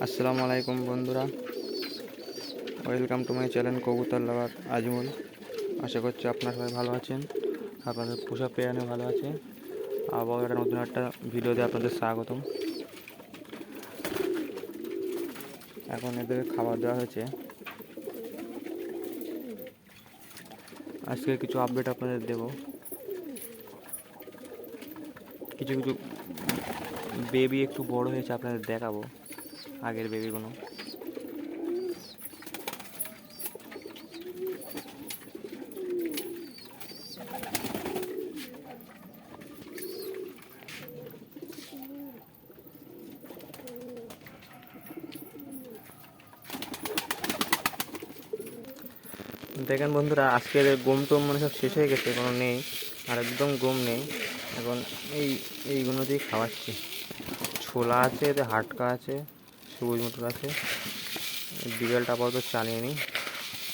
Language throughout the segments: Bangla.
আসসালামু আলাইকুম বন্ধুরা, ওয়েলকাম টু মাই চ্যানেল কবুতর লাভার আজমল। আশা করছি আপনারা সবাই ভালো আছেন, আপনাদের পোষা প্রাণীও ভালো আছে। আবার একটা নতুন একটা ভিডিওতে আপনাদের স্বাগতম। এখন এদের খাবার দেওয়া হয়েছে। আজকে কিছু আপডেট আপনাদের দেব। কিছু কিছু বেবি একটু বড় হয়েছে, আপনাদের দেখাবো আগের বেবিগুলো। দেখেন বন্ধুরা, আজকের গম টম মানে সব শেষ হয়ে গেছে, কোনো নেই আর, একদম গম নেই। এখন এইগুলো দিয়ে খাওয়াচ্ছি। ছোলা আছে, এতে হাটকা আছে, সবুজ মটর আছে। বিকেলটা আপাতত চালিয়ে নিই,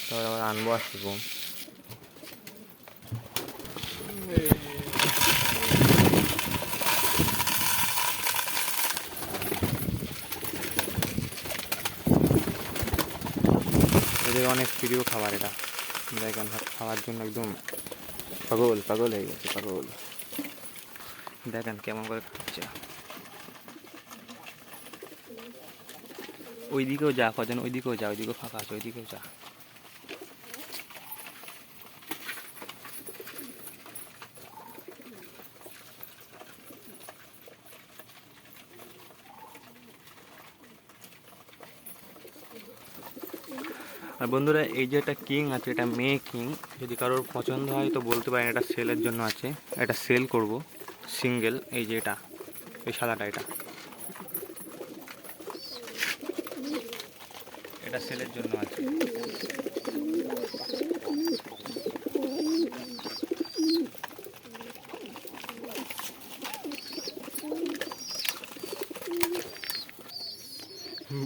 তারপর আবার আনবো আসছি গম। এদের অনেক প্রিয় খাবার এটা। দেখেন খাওয়ার জন্য একদম পাগল পাগল হয়ে গেছে, পাগল। দেখেন কেমন করে খাচ্ছে। ওইদিকেও যা কজন, ওইদিকেও যা, ওইদিকেও ফাঁকা আছে, ওইদিকেও যা। আর বন্ধুরা, এই যে একটা কিং আছে, এটা মেয়ে কিং। যদি কারোর পছন্দ হয় তো বলতে পারেন, এটা সেলের জন্য আছে। এটা সেল করব সিঙ্গেল। এই যে এটা, এই সাদাটা, এটা সেলের জন্য আছে।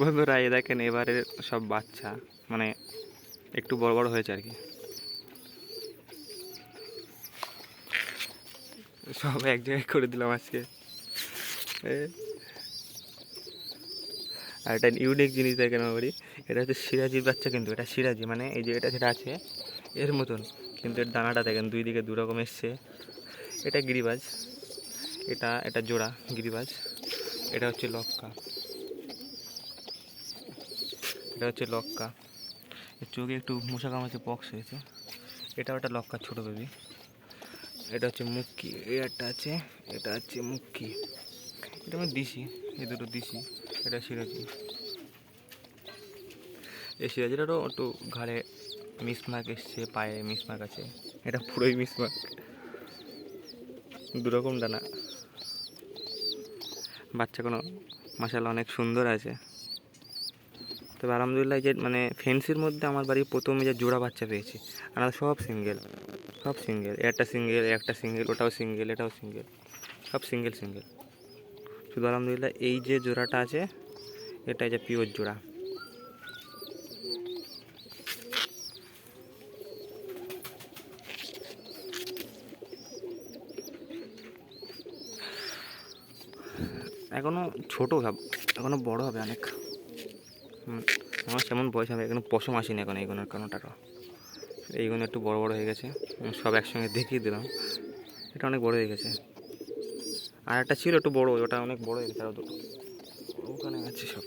বন্ধুরা এই দেখেন, এবারে সব বাচ্চা মানে একটু বড় বড় হয়েছে আর কি। সব এক জায়গায় করে দিলাম আজকে। আর একটা ইউনিক জিনিস দেখেন আমার, এটা হচ্ছে সিরাজির বাচ্চা, কিন্তু এটা সিরাজি মানে এই যে এটা যেটা আছে এর মতন, কিন্তু এর দানাটা দেখেন দুই দিকে দু রকম এসছে। এটা গিরিবাজ, এটা জোড়া গিরিবাজ। এটা হচ্ছে লক্কা, এটা হচ্ছে লক্কা। এর চোখে একটু মশা কামড়েছে, পক্স হয়েছে। এটাও একটা লক্কা, ছোট বেবি। এটা হচ্ছে মুক্কি, এই একটা আছে, এটা হচ্ছে মুক্কি। এটা আমার দিশি, এই দুটো দিশি। এটা সিরাজি। এই সিরাজিটারও একটু ঘাড়ে মিসমার্ক এসছে, পায়ে মিসমার্ক আছে। এটা পুরোই মিসমার্ক, দুরকম ডানা। বাচ্চা কোনো মাশাআল্লাহ অনেক সুন্দর আছে। তবে আলহামদুলিল্লাহ, যে মানে ফেন্সির মধ্যে আমার বাড়ি প্রথমে যে জোড়া বাচ্চা পেয়েছি, আর সব সিঙ্গেল, সব সিঙ্গেল। একটা সিঙ্গেল, একটা সিঙ্গেল, ওটাও সিঙ্গেল, এটাও সিঙ্গেল, সব সিঙ্গেল সিঙ্গেল। শুধু আলহামদুলিল্লাহ এই যে জোড়াটা আছে, এটা যে পিওর জোড়া। এখনো ছোট হবে, এখনো বড় হবে অনেক। আমার সেমন বয়স হবে, এখনো পশম আসেনি এখন এইগুলোর কোনোটারও। এইগুলো একটু বড় বড় হয়ে গেছে, সব একসঙ্গে দেখিয়ে দিলাম। এটা অনেক বড় হয়ে গেছে। আর একটা ছিল একটু বড়, ওটা অনেক বড় হয়ে গেছে, আরও দুটো ওখানে আছে সব।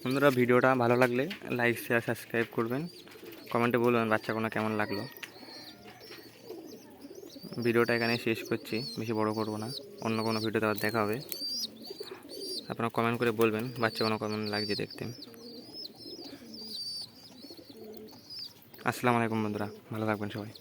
বন্ধুরা, ভিডিওটা ভালো লাগলে লাইক শেয়ার সাবস্ক্রাইব করবেন, কমেন্টে বলবেন বাচ্চাগুলো কেমন লাগলো। ভিডিওটা এখানে শেষ করছি, বেশি বড় করব না। অন্য কোনো ভিডিওতে আবার দেখা হবে। আপনারা কমেন্ট করে বলবেন বাচ্চাগুলো কেমন লাগছে দেখতে। আসসালামু আলাইকুম বন্ধুরা, ভালো থাকবেন সবাই।